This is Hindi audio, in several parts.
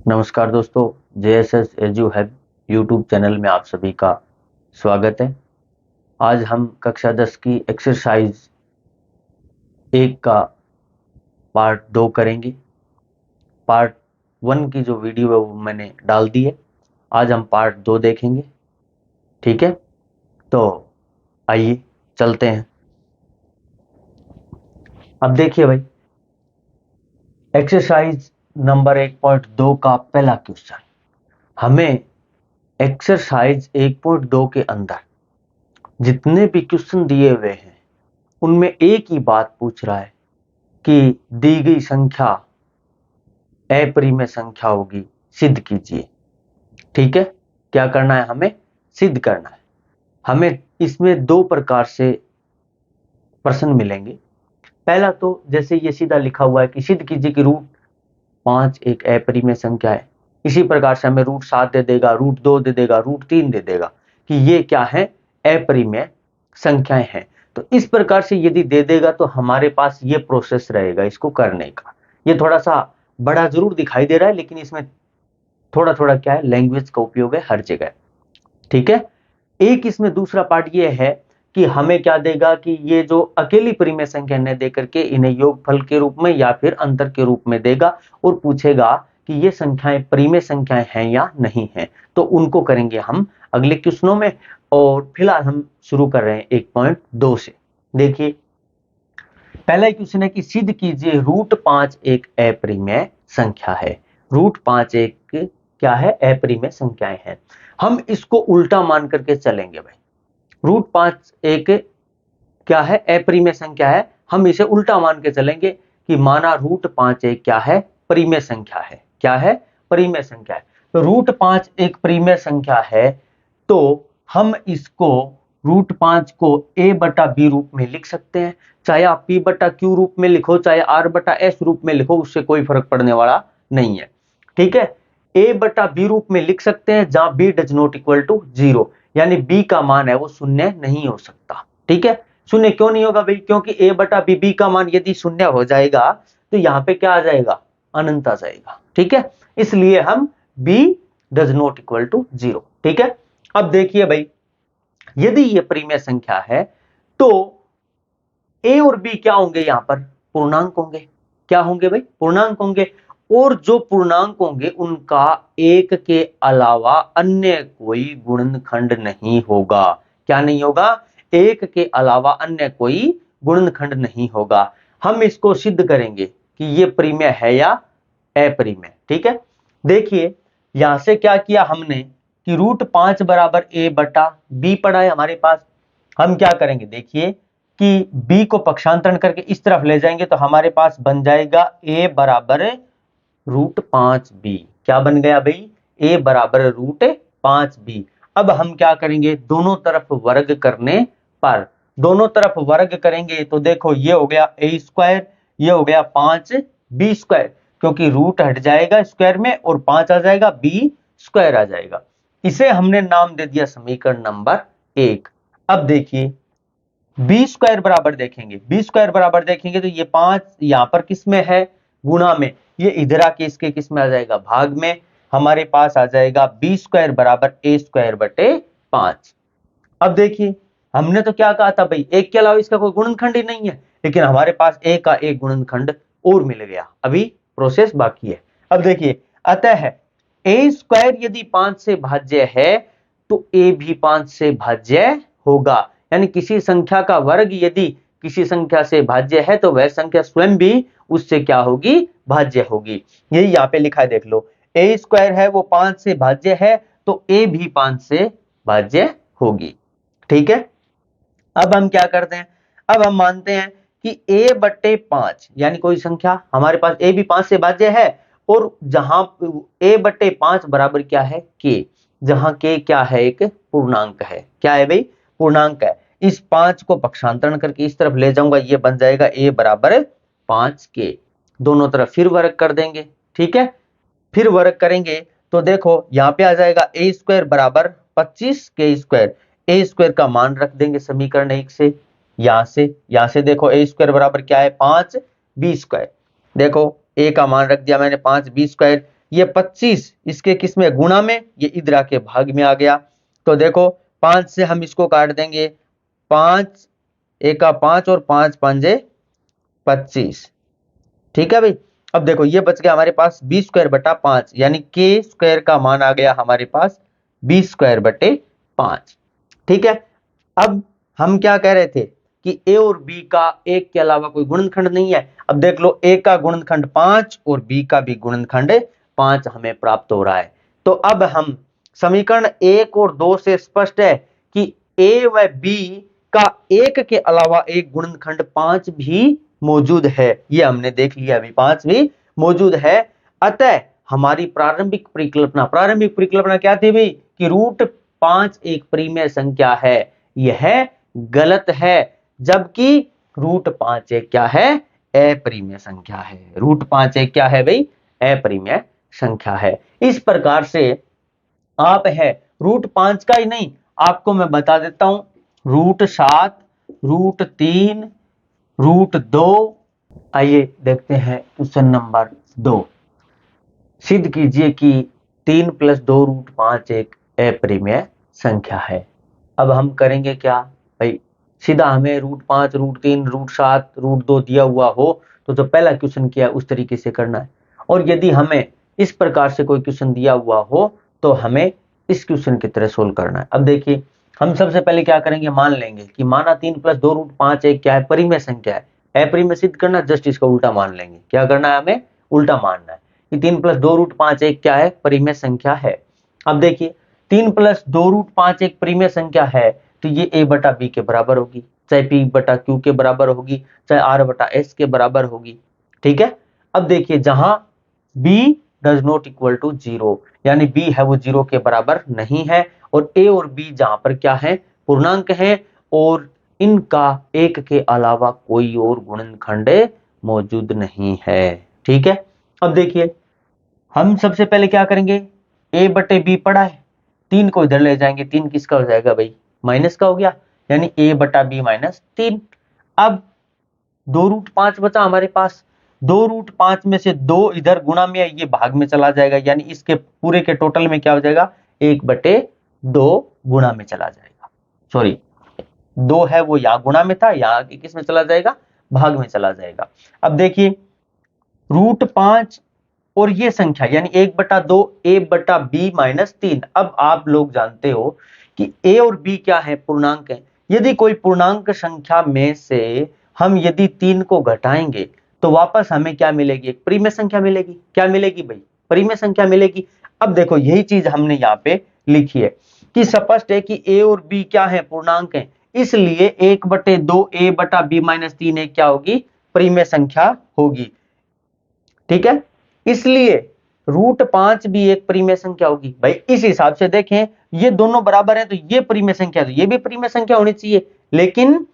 नमस्कार दोस्तों, JSS edu help YouTube channel में आप सभी का स्वागत है। आज हम कक्षा 10 की एक्सरसाइज 1 का पार्ट 2 करेंगे। पार्ट 1 की जो वीडियो है वो मैंने डाल दी है। आज हम पार्ट 2 देखेंगे। ठीक है, तो आइए चलते हैं। अब देखिए भाई, एक्सरसाइज नंबर 1.2 का पहला क्वेश्चन हमें एक्सरसाइज 1.2 के अंदर जितने भी क्वेश्चन दिए हुए हैं उनमें एक ही बात पूछ रहा है कि दी गई संख्या अपरिमेय संख्या होगी, सिद्ध कीजिए। ठीक है, क्या करना है? हमें सिद्ध करना है। हमें इसमें दो प्रकार से प्रश्न मिलेंगे। पहला तो जैसे ये सीधा लिखा हुआ है कि सिद्ध कीजिए कि रूट 5 एक अपरिमेय संख्या है। इसी प्रकार से हमें रूट 7 दे देगा, रूट 2 दे देगा, रूट 3 दे देगा कि ये क्या है? अपरिमेय संख्याएं हैं। तो इस प्रकार से यदि दे देगा तो हमारे पास ये प्रोसेस रहेगा इसको करने का। ये थोड़ा सा बड़ा जरूर दिखाई दे रहा है, लेकिन इसमें थोड़ा थोड़ा क्या है, लैंग्वेज का उपयोग है हर जगह। ठीक है, एक इसमें दूसरा पार्ट ये है कि हमें क्या देगा कि ये जो अकेली परिमेय संख्या ने देकर के इन्हें योगफल के रूप में या फिर अंतर के रूप में देगा और पूछेगा कि ये संख्याएं परिमेय संख्याएं हैं या नहीं हैं। तो उनको करेंगे हम अगले क्वेश्चनों में। और फिलहाल हम शुरू कर रहे हैं 1.2 से। देखिए, पहला क्वेश्चन है कि सिद्ध कीजिए रूट 5 एक अपरिमेय संख्या है। रूट 5 एक क्या है? अपरिमेय संख्याएं हैं। हम इसको उल्टा मान करके चलेंगे भाई। रूट 5 एक क्या है? अपरिमेय संख्या है। हम इसे उल्टा मान के चलेंगे कि माना रूट 5 एक क्या है? परिमेय संख्या है। क्या है? परिमेय संख्या है। तो रूट 5 एक परिमेय संख्या है, तो हम इसको रूट 5 को a बटा बी रूप में लिख सकते हैं। चाहे आप p बटा क्यू रूप में लिखो, चाहे r बटा s रूप में लिखो, उससे कोई फर्क पड़ने वाला नहीं है। ठीक है, a बटा बी रूप में लिख सकते हैं जहां b does not equal to 0, यानी b का मान है वो शून्य नहीं हो सकता। ठीक है, शून्य क्यों नहीं होगा भाई? क्योंकि a बटा b का मान यदि शून्य हो जाएगा तो यहाँ पे क्या आ जाएगा? अनंत आ जाएगा। ठीक है, इसलिए हम b does not equal to 0। ठीक है, अब देखिए भाई, यदि ये परिमेय संख्या है तो a और b क्या होंगे? यहां पर पूर्णांक होंगे। क्या होंगे भाई? पूर्णांक होंगे। और जो पूर्णांक होंगे उनका एक के अलावा अन्य कोई गुणनखंड नहीं होगा। क्या नहीं होगा? एक के अलावा अन्य कोई गुणनखंड नहीं होगा। हम इसको सिद्ध करेंगे कि ये परिमेय है या अपरिमेय। ठीक है, देखिए यहां से क्या किया हमने कि रूट 5 बराबर a बटा b पड़ा है हमारे पास। हम क्या करेंगे? देखिए कि b को पक्षांतरण करके इस तरफ ले जाएंगे तो हमारे पास बन जाएगा a बराबर रूट 5b। क्या बन गया भाई? a बराबर रूट 5b। अब हम क्या करेंगे? दोनों तरफ वर्ग करने पर, दोनों तरफ वर्ग करेंगे तो देखो ये हो गया a स्क्वायर, ये हो गया 5b स्क्वायर, क्योंकि रूट हट जाएगा स्क्वायर में और 5 आ जाएगा, b स्क्वायर आ जाएगा। इसे हमने नाम दे दिया समीकरण नंबर 1। अब देखिए बी स्क्वायर बराबर देखेंगे, बी स्क्वायर बराबर देखेंगे तो ये 5 यहां पर किस में है? गुणा में। ये इधर आके इसके किस में आ जाएगा? भाग में। हमारे पास आ जाएगा बी स्क्वायर बराबर ए स्क्वायर बटे 5। अब देखिए, हमने तो क्या कहा था भाई, एक के अलावा इसका कोई गुणनखंड ही नहीं है, लेकिन हमारे पास ए का एक गुणनखंड और मिल गया। अभी प्रोसेस बाकी है। अब देखिए, अतः ए स्क्वायर यदि 5 से भाज्य है तो ए भी 5 से भाज्य होगा। यानी किसी संख्या का वर्ग यदि किसी संख्या से भाज्य है तो वह संख्या स्वयं भी उससे क्या होगी? भाज्य होगी। यही यहाँ पे लिखा है, देख लो। ए स्क्वायर है वो 5 से भाज्य है तो ए भी 5 से भाज्य होगी। ठीक है, अब हम क्या करते हैं? अब हम मानते हैं कि a बट्टे 5 यानी कोई संख्या हमारे पास a भी 5 से भाज्य है, और जहां a बट्टे 5 बराबर क्या है? k, जहां k क्या है? एक पूर्णांक है। क्या है भाई? पूर्णांक है। इस 5 को पक्षांतरण करके इस तरफ ले जाऊंगा, ये बन जाएगा a बराबर 5k। दोनों तरफ फिर वर्ग कर देंगे। ठीक है, फिर वर्ग करेंगे तो देखो यहां पे आ जाएगा ए स्क्वायर बराबर 25 के स्क्वायर। ए स्क्वायर का मान रख देंगे समीकरण 1 से। यहां से देखो ए स्क्वायर बराबर क्या है? 5 बी स्क्वायर। देखो ए का मान रख दिया मैंने 5 बी स्क्वायर। ये 25 इसके किस में गुणा में, ये इधर आके भाग में आ गया। तो देखो 5 से हम इसको काट देंगे, 5 एका 5 और 5 पंजे 25। ठीक है भाई। अब देखो ये बच गया हमारे पास बी स्क्वायर बटा 5, यानी के स्क्वायर का मान आ गया हमारे पास बी स्क्वायर बटे 5। ठीक है। अब हम क्या कह रहे थे कि ए और बी का एक के अलावा कोई गुणनखंड नहीं है। अब देख लो ए का गुणनखंड 5 और बी का भी गुणनखंड 5 हमें प्राप्त हो रहा है। तो अब हम समीकरण 1 और 2 से स्पष्ट है कि ए व बी का एक के अलावा एक गुणनखंड 5 भी मौजूद है। ये हमने देख लिया, अभी 5 भी मौजूद है। अतः हमारी प्रारंभिक परिकल्पना क्या थी भाई कि रूट 5 एक परिमेय संख्या है। यह गलत है, जबकि रूट 5 एक क्या है, अपरिमेय संख्या है। रूट 5 एक क्या है भाई, अपरिमेय संख्या है। इस प्रकार से आप है रूट 5 का ही नहीं, आपको मैं बता देता हूं रूट 7, रूट 3, रूट 2। आइए देखते हैं क्वेश्चन नंबर 2। सिद्ध कीजिए कि 3 + 2 रूट 5 एक अपरिमेय संख्या है। अब हम करेंगे क्या भाई, सीधा हमें रूट 5, रूट 3, रूट 7, रूट 2 दिया हुआ हो तो जो पहला क्वेश्चन किया उस तरीके से करना है। और यदि हमें इस प्रकार से कोई क्वेश्चन दिया हुआ हो तो हमें इस क्वेश्चन की तरह सोल्व करना है। अब देखिए हम सबसे पहले क्या करेंगे, मान लेंगे कि माना 3 + 2 रूट 5 एक क्या है, परिमेय संख्या है। अपरिमेय सिद्ध करना, जस्ट इसका उल्टा मान लेंगे। क्या करना है, हमें उल्टा मानना है कि 3 + 2 रूट 5 एक क्या है, परिमेय संख्या है। अब देखिए 3 + 2 रूट 5 एक परिमेय संख्या है तो ये a बटा b के बराबर होगी, चाहे p बटा q के बराबर होगी, चाहे r बटा s के बराबर होगी। ठीक है। अब देखिए जहां b does not equal to 0, यानी b है वो 0 के बराबर नहीं है, और a और b जहां पर क्या है, पूर्णांक है, और इनका एक के अलावा कोई और गुणनखंड मौजूद नहीं है। ठीक है। अब देखिए हम सबसे पहले क्या करेंगे, a बटे b पड़ा है, 3 को इधर ले जाएंगे, 3 किसका हो जाएगा भाई, माइनस का हो गया, यानी a बटा b -3। अब 2 रूट 5 बचा हमारे पास, 2 रूट 5 में से 2 इधर गुणा में है, ये भाग में चला जाएगा, यानी इसके पूरे के टोटल में क्या हो जाएगा, 1/2 गुणा में चला जाएगा। सॉरी 2 है वो यहां गुणा में था, यहां किस में चला जाएगा, भाग में चला जाएगा। अब देखिए रूट 5 और ये संख्या यानी 1/2 a बटा b -3। अब आप लोग जानते हो कि a और b क्या है, पूर्णांक है। यदि कोई पूर्णांक संख्या में से हम यदि 3 को घटाएंगे तो वापस हमें क्या मिलेगी, एक परिमेय संख्या मिलेगी। क्या मिलेगी भाई, परिमेय संख्या मिलेगी। अब देखो यही चीज हमने यहाँ पे लिखी है कि स्पष्ट है कि a और b क्या है, पूर्णांक है, इसलिए 1/2 a बटा b -3 एक क्या होगी, परिमेय संख्या होगी। ठीक है। इसलिए रूट 5 भी एक परिमेय संख्या होगी। भाई इस हिसाब से देखें, ये दोनों बराबर हैं तो ये परिमेय संख्या, तो ये भी परिमेय संख्या होनी चाहिए। लेकिन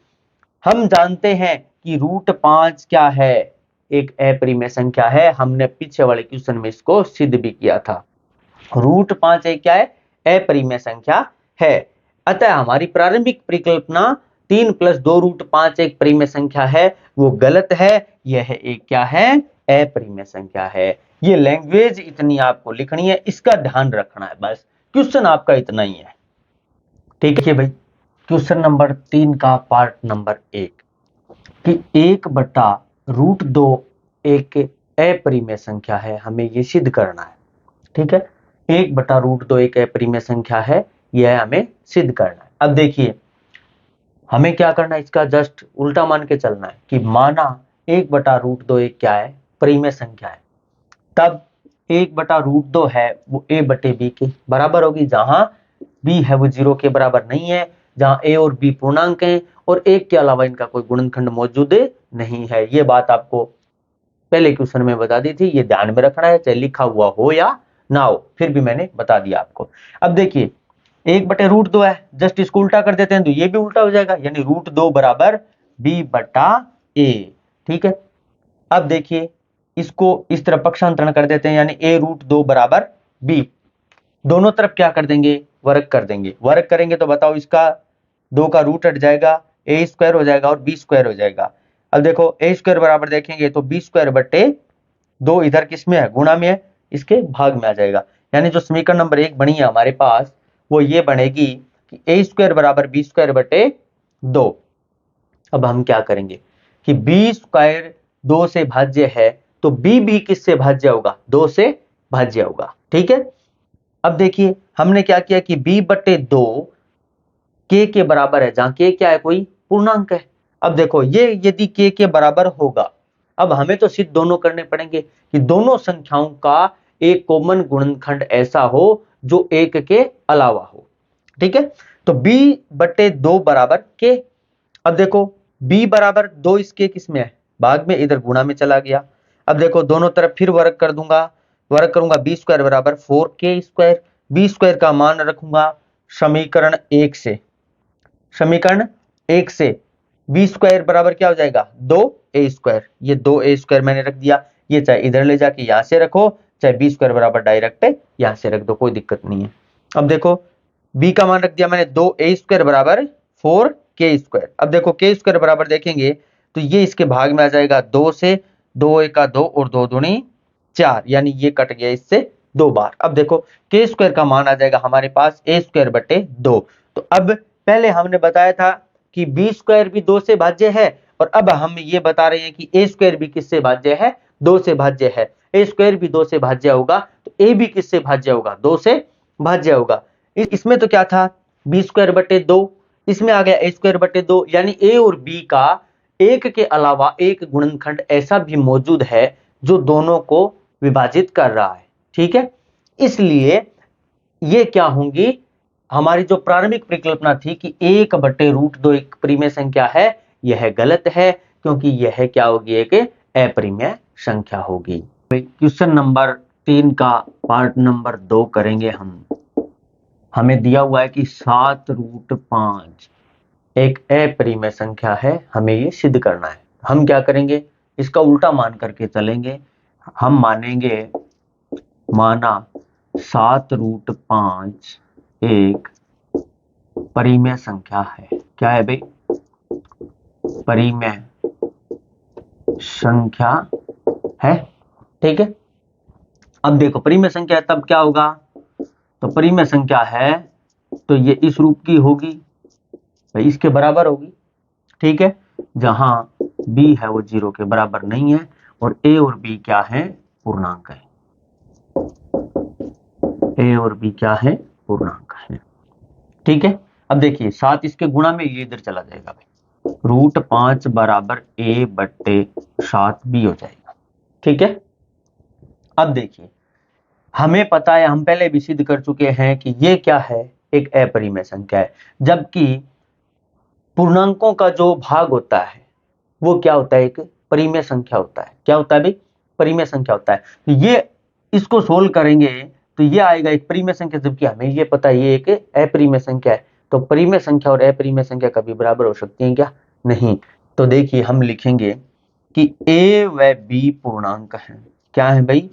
हम जानते हैं कि रूट 5 क्या है, एक अपरिमेय संख्या है। हमने पीछे वाले क्वेश्चन में इसको सिद्ध भी किया था। रूट 5 एक क्या है, अपरिमेय संख्या है। अतः हमारी प्रारंभिक परिकल्पना 3 + 2 रूट 5 एक परिमेय संख्या है वो गलत है। यह एक क्या है, अपरिमेय संख्या है। ये लैंग्वेज इतनी आपको लिखनी है, इसका ध्यान रखना है, बस क्वेश्चन आपका इतना ही है। ठीक है भाई। क्वेश्चन नंबर 3 का पार्ट नंबर 1 कि 1/√2 एक अपरिमेय संख्या है, हमें ये सिद्ध करना है। ठीक है। 1/√2 एक अपरिमेय संख्या है, यह हमें सिद्ध करना है। अब देखिए हमें क्या करना है, इसका जस्ट उल्टा मान के चलना है कि माना 1/√2 एक क्या है, परिमेय संख्या है, तब 1/√2 है वो a बटे b के बराबर होगी, जहां b है वो 0 के बराबर नहीं है, जहां a और b पूर्णांक हैं और एक के अलावा इनका कोई गुणनखंड मौजूद नहीं है। ये बात आपको पहले क्वेश्चन में बता दी थी, ये ध्यान में रखना है, चाहे लिखा हुआ हो या ना हो, फिर भी मैंने बता दिया आपको। अब देखिए 1/√2 है, जस्ट इसको उल्टा कर देते हैं तो ये भी उल्टा हो जाएगा, यानी √2 बराबर b बटा a। ठीक है। अब देखिए इसको इस तरफ पक्षांतरण कर देते हैं, यानी a√2 बराबर b। दोनों तरफ क्या कर देंगे, वर्ग कर देंगे। वर्ग करेंगे तो बताओ इसका 2 का रूट हट जाएगा, a² हो जाएगा और b² हो जाएगा। अब देखो a² बराबर देखेंगे तो b² बटे 2 इधर किस में है, गुणा में है, इसके भाग में आ जाएगा। यानी जो समीकरण नंबर 1 बनी है हमारे पास वो ये बनेगी कि ए स्क्वायर बराबर बी स्क्वायर बटे 2। अब हम क्या करेंगे कि बी स्क्वायर 2 से भाज्य है तो बी भी किससे भाज्य होगा, 2 से भाज्य होगा। ठीक है, अब देखिए हमने क्या किया कि b बटे 2 के बराबर है, जहां के क्या है, कोई पूर्णांक है। अब देखो ये यदि के बराबर होगा, अब हमें तो सिद्ध दोनों करने पड़ेंगे कि दोनों संख्याओं का एक कॉमन गुणनखंड ऐसा हो जो एक के अलावा हो। ठीक है, तो b बटे 2 बराबर के। अब देखो b बराबर 2 इसके किस में है, भाग में, इधर गुणा में चला गया। अब देखो दोनों तरफ फिर वर्ग कर दूंगा, वर्ग करूंगा बी स्क्वायर बराबर 4k स्क्वायर, बी स्क्वायर का मान रखूंगा समीकरण 1 से, समीकरण 1 से बी स्क्वायर बराबर क्या हो जाएगा, 2a स्क्वायर। ये 2a स्क्वायर मैंने रख दिया, ये चाहे इधर ले जाके यहां से रखो, चाहे बी स्क्वायर बराबर डायरेक्ट यहां से रख दो, कोई दिक्कत नहीं है। अब देखो b का मान रख दिया मैंने 2a स्क्वायर बराबर 4k स्क्वायर। अब देखो k स्क्वायर बराबर देखेंगे तो ये इसके भाग में आ जाएगा 2 से, 2 एका 2 और 2 दूनी 4, यानी ये कट गया इससे 2 बार। अब देखो k स्क्वायर का मान आ जाएगा हमारे पास a स्क्वायर बटे 2। तो अब पहले हमने बताया था कि बी स्क्वायर भी 2 से भाज्य है, और अब हम ये बता रहे हैं कि ए स्क्वायर भी किससे भाज्य है, 2 से भाज्य है। ए स्क्वायर भी 2 से भाज्य होगा तो ए भी किससे भाज्य होगा, 2 से भाज्य होगा। इसमें तो क्या था, बी स्क्वायर बटे 2, इसमें आ गया ए स्क्वायर बटे 2, यानी ए और बी का एक के अलावा एक गुणनखंड ऐसा भी मौजूद है जो दोनों को विभाजित कर रहा है। ठीक है, इसलिए ये क्या होंगी, हमारी जो प्रारंभिक परिकल्पना थी कि 1/√2 एक परिमेय संख्या है, यह गलत है, क्योंकि यह क्या होगी, एक अपरिमेय संख्या होगी। क्वेश्चन नंबर 3 का पार्ट नंबर 2 करेंगे हम। हमें दिया हुआ है कि 7√5 एक अपरिमेय संख्या है, हमें ये सिद्ध करना है। हम क्या करेंगे, इसका उल्टा मान करके चलेंगे। हम मानेंगे, माना 7√5 एक परिमेय संख्या है। क्या है भाई, परिमेय संख्या है। ठीक है, अब देखो परिमेय संख्या तब क्या होगा, तो परिमेय संख्या है तो ये इस रूप की होगी, भाई इसके बराबर होगी। ठीक है, जहां b है वो 0 के बराबर नहीं है और a और b क्या है, पूर्णांक है। a और b क्या है, पूर्णांक है। ठीक है, अब देखिए 7 इसके गुणा में ये इधर चला जाएगा भाई, √5 बराबर a बट्टे 7b हो जाएगा। ठीक है, अब देखिए हमें पता है, हम पहले भी सिद्ध कर चुके हैं कि ये क्या है, एक अपरिमेय संख्या है, जबकि पूर्णांकों का जो भाग होता है वो क्या होता है, एक परिमेय संख्या होता है। क्या होता है भाई, परिमेय संख्या होता है। तो ये इसको सोल्व करेंगे तो ये आएगा एक परिमेय संख्या, जबकि हमें ये पता है ये एक अपरिमेय संख्या है। तो परिमेय संख्या और अपरिमेय संख्या कभी बराबर हो सकती है क्या, नहीं। तो देखिए हम लिखेंगे कि a व b पूर्णांक हैं। क्या है भाई,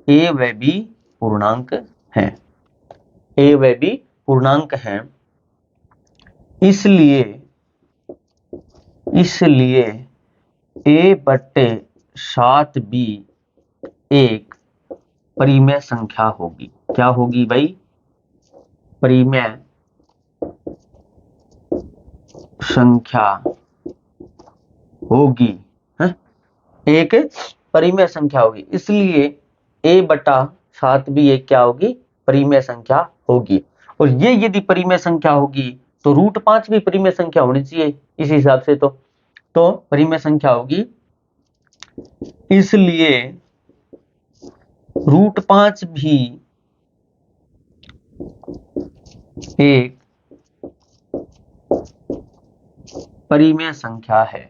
a व b पूर्णांक हैं, a व b पूर्णांक हैं, इसलिए a बट्टे 7b एक परिमेय संख्या होगी। क्या होगी भाई, परिमेय संख्या होगी है? एक परिमेय संख्या होगी, इसलिए a बटा 7b एक क्या होगी, परिमेय संख्या होगी। और ये यदि परिमेय संख्या होगी तो √5 भी परिमेय संख्या होनी चाहिए इस हिसाब से। तो परिमेय संख्या होगी, इसलिए √5 भी एक परिमेय संख्या है,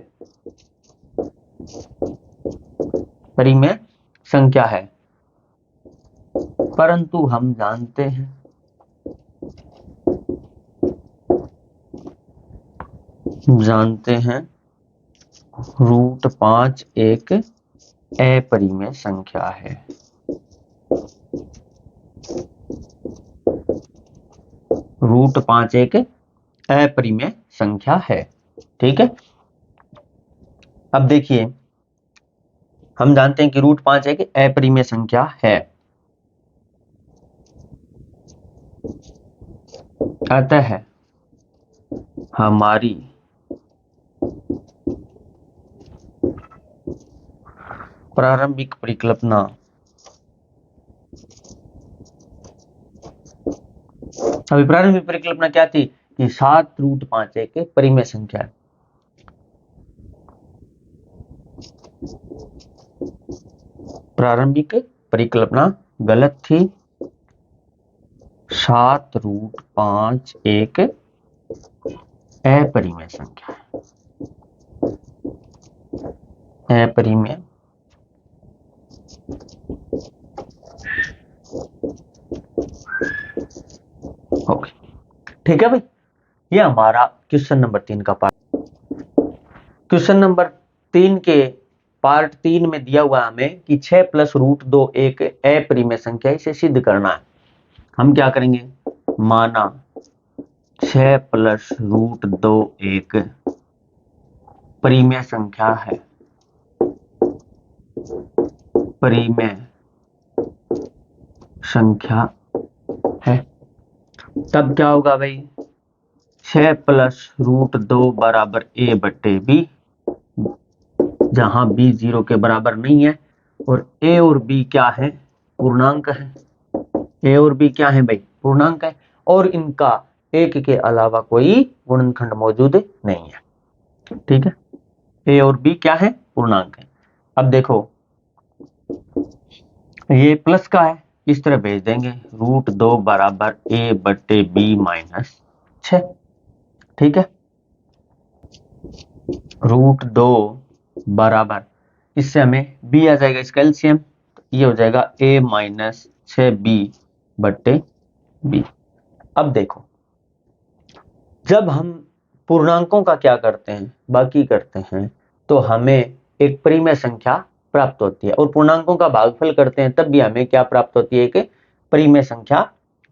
परिमेय संख्या है। परंतु हम जानते हैं √5 एक अपरिमेय संख्या है। √5 एक अपरिमेय संख्या है। ठीक है, अब देखिए हम जानते हैं कि √5 एक अपरिमेय संख्या है, अतः हमारी प्रारंभिक परिकल्पना अभी प्रारंभिक परिकल्पना क्या थी कि 7√5 एक परिमेय संख्या है। प्रारंभिक परिकल्पना गलत थी। 7√5 एक अपरिमेय संख्या है। अपरिमेय ओके, ठीक है भाई। ये हमारा क्वेश्चन नंबर 3 का पार्ट। क्वेश्चन नंबर 3 के पार्ट 3 में दिया हुआ हमें कि 6 + √2 एक अपरिमेय संख्या है, इसे सिद्ध करना है। हम क्या करेंगे, माना 6 + √2 एक परिमेय संख्या है। परिमेय संख्या है, तब क्या होगा भाई, 6 + √2 बराबर a/b, जहां b 0 के बराबर नहीं है और a और b क्या है, पूर्णांक है। a और b क्या है भाई, पूर्णांक है, और इनका एक के अलावा कोई गुणनखंड मौजूद नहीं है। ठीक है, a और b क्या है, पूर्णांक है। अब देखो ये प्लस का है, इस तरह भेज देंगे, √2 बराबर a/b - 6। ठीक है, √2 बराबर, इससे हमें b आ जाएगा, इसका एलसीएम, ये हो जाएगा a - 6b/b। अब देखो, जब हम पूर्णांकों का क्या करते हैं, बाकी करते हैं, तो हमें एक परिमेय संख्या प्राप्त होती है, और पूर्णांकों का भागफल करते हैं तब भी हमें क्या प्राप्त होती है, एक परिमेय संख्या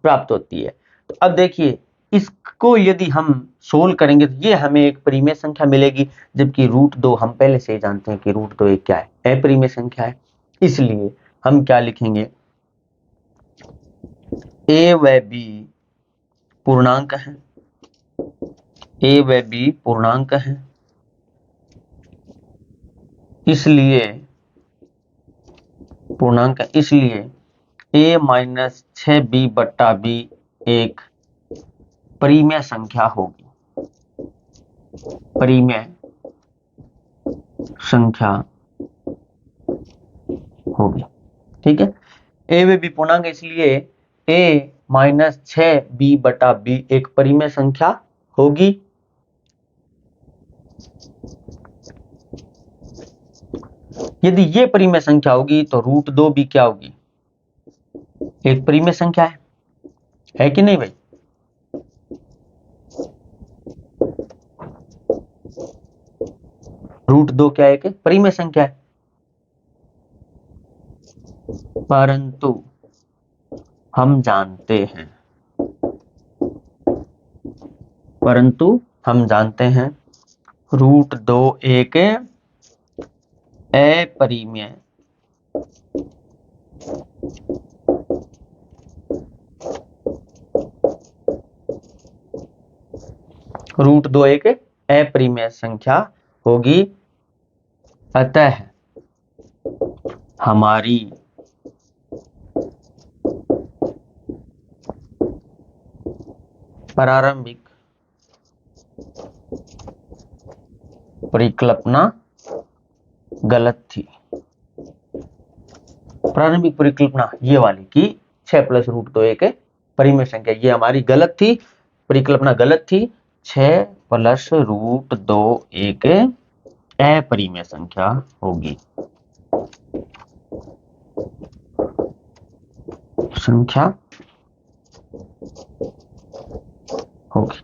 प्राप्त होती है। तो अब देखिए, इसको यदि हम सोल्व करेंगे तो ये हमें एक परिमेय संख्या मिलेगी, जबकि √2 हम पहले से ही जानते हैं कि √2 एक क्या है, अपरिमेय संख्या है। इसलिए हम क्या लिखेंगे, a व b पूर्णांक है, a व b पूर्णांक है, इसलिए पूर्णांक, इसलिए a - 6b/b एक परिमेय संख्या होगी, परिमेय संख्या होगी। ठीक है, a व b पूर्णांक, इसलिए a - 6b/b एक परिमेय संख्या होगी। यदि ये परिमेय संख्या होगी तो √2 भी क्या होगी, एक परिमेय संख्या है कि नहीं भाई। √2 क्या है, एक परिमेय संख्या है, परंतु हम जानते हैं, √2 एक अपरिमेय √2 एक अपरिमेय संख्या होगी। अतः हमारी प्रारंभिक परिकल्पना गलत थी। प्रारंभिक परिकल्पना ये वाली कि 6 + √2 एक परिमेय संख्या, ये हमारी गलत थी, परिकल्पना गलत थी। 6 + √2 एक अपरिमेय संख्या होगी, संख्या होगी।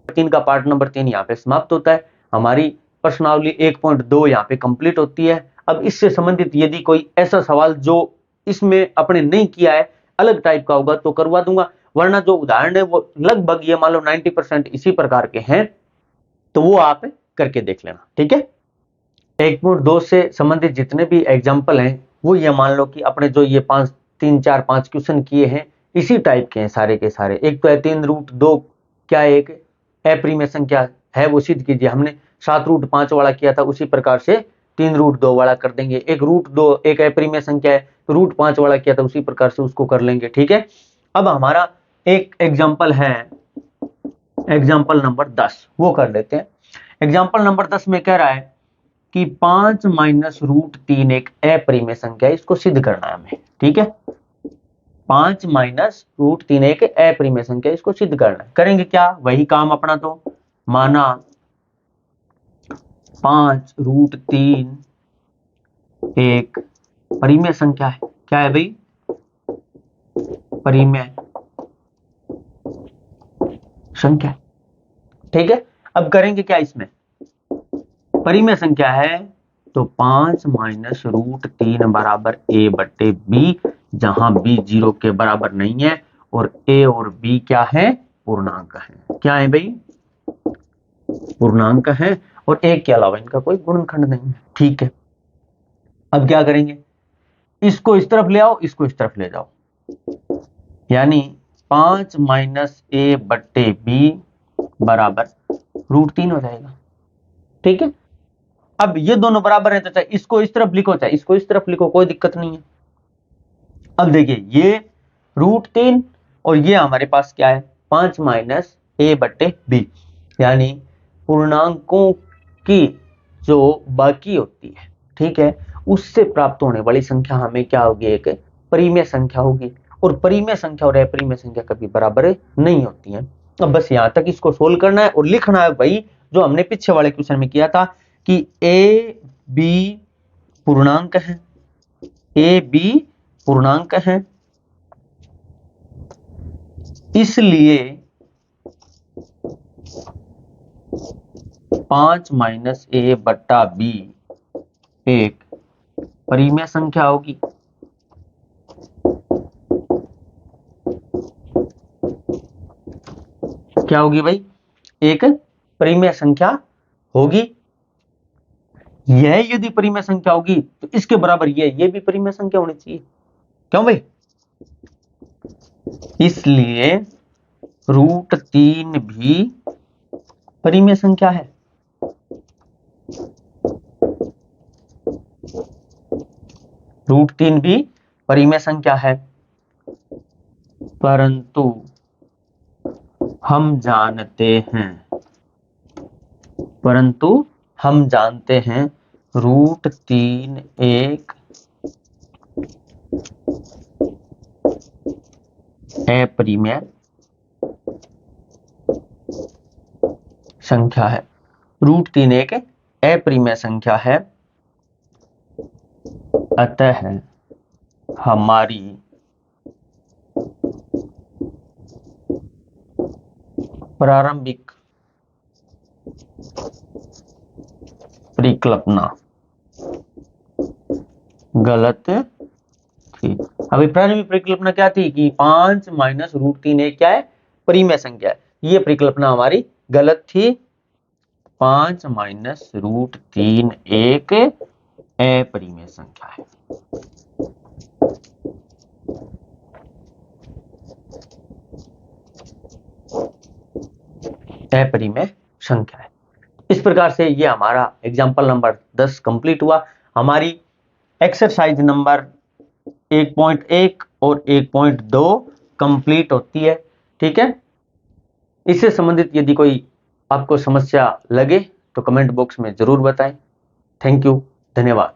3 का पार्ट नंबर 3 यहाँ पे समाप्त होता है। हमारी प्रश्नावली 1.2 यहाँ पे कंप्लीट होती है। अब इससे संबंधित यदि कोई ऐसा सवाल जो इसमें अपने नहीं किया है, अलग टाइप का होगा तो करवा दूंगा, वरना जो उदाहरण है वो लगभग ये मान लो 90% इसी प्रकार के हैं, तो वो आप करके देख लेना। ठीक है, 1.2 से संबंधित जितने भी एग्जाम्पल हैं वो ये मान लो कि अपने जो ये 3, 4, 5 क्वेश्चन किए हैं, इसी टाइप के हैं सारे के सारे। एक तो है 3√2, क्या एक अप्रिमेय संख्या है वो सिद्ध कीजिए। हमने 7√5 वाला किया था, उसी प्रकार से 3√2 वाला कर देंगे। एक √2 एक अप्रिमेय संख्या है, तो √5 वाला किया था उसी प्रकार से उसको कर लेंगे। ठीक है, अब हमारा एक एग्जाम्पल है, एग्जाम्पल नंबर 10, वो कर लेते हैं। एग्जाम्पल नंबर 10 में कह रहा है कि 5 माइनस √3 एक अपरिमेय संख्या है, इसको सिद्ध करना है हमें। ठीक है, 5 माइनस √3 एक अपरिमेय संख्या, इसको सिद्ध करना है। करेंगे क्या, वही काम अपना। तो माना 5√3 एक परिमेय संख्या है। क्या है भाई, परिमेय संख्या। ठीक है, अब करेंगे क्या, इसमें परिमेय संख्या है तो 5 माइनस √3 बराबर a/b, जहां b 0 के बराबर नहीं है और a और b क्या है, पूर्णांक है। क्या है भाई, पूर्णांक है, और एक के अलावा इनका कोई गुणनखंड नहीं है। ठीक है, अब क्या करेंगे, इसको इस तरफ ले आओ, इसको इस तरफ ले जाओ, यानी 5 माइनस a/b बराबर √3 हो जाएगा। ठीक है, अब ये दोनों बराबर है तो चाहे इसको इस तरफ लिखो चाहे इसको इस तरफ लिखो, कोई दिक्कत नहीं है। अब देखिए ये √3 और ये हमारे पास क्या है, 5 माइनस a/b, यानी पूर्णांकों की जो बाकी होती है, ठीक है, उससे प्राप्त होने वाली संख्या हमें क्या होगी, एक परिमेय संख्या होगी। और परिमेय संख्या और अपरिमेय संख्या कभी बराबर नहीं होती है। अब बस यहां तक इसको सोल्व करना है और लिखना है भाई, जो हमने पीछे वाले क्वेश्चन में किया था कि a b पूर्णांक है, a b पूर्णांक है, इसलिए 5 माइनस a/b एक परिमेय संख्या होगी। क्या होगी भाई, एक परिमेय संख्या होगी। यह यदि परिमेय संख्या होगी तो इसके बराबर ये भी परिमेय संख्या होनी चाहिए। क्यों भाई, इसलिए √3 भी परिमेय संख्या है। √3 भी परिमेय संख्या है, परंतु हम जानते हैं √3 एक अपरिमेय संख्या है। √3 एक अपरिमेय संख्या है, अतः हमारी प्रारंभिक परिकल्पना गलत थी। अभी प्रारंभिक परिकल्पना क्या थी कि 5 माइनस √3 एक क्या है, परिमेय संख्या है। ये परिकल्पना हमारी गलत थी। 5 माइनस √3 एक अपरिमेय संख्या है। अपरिमेय संख्या है। इस प्रकार से ये हमारा एग्जाम्पल नंबर 10 कंप्लीट हुआ। हमारी एक्सरसाइज नंबर 1.1 और 1.2 कंप्लीट होती है। ठीक है, इससे संबंधित यदि कोई आपको समस्या लगे तो कमेंट बॉक्स में जरूर बताएं। थैंक यू, धन्यवाद।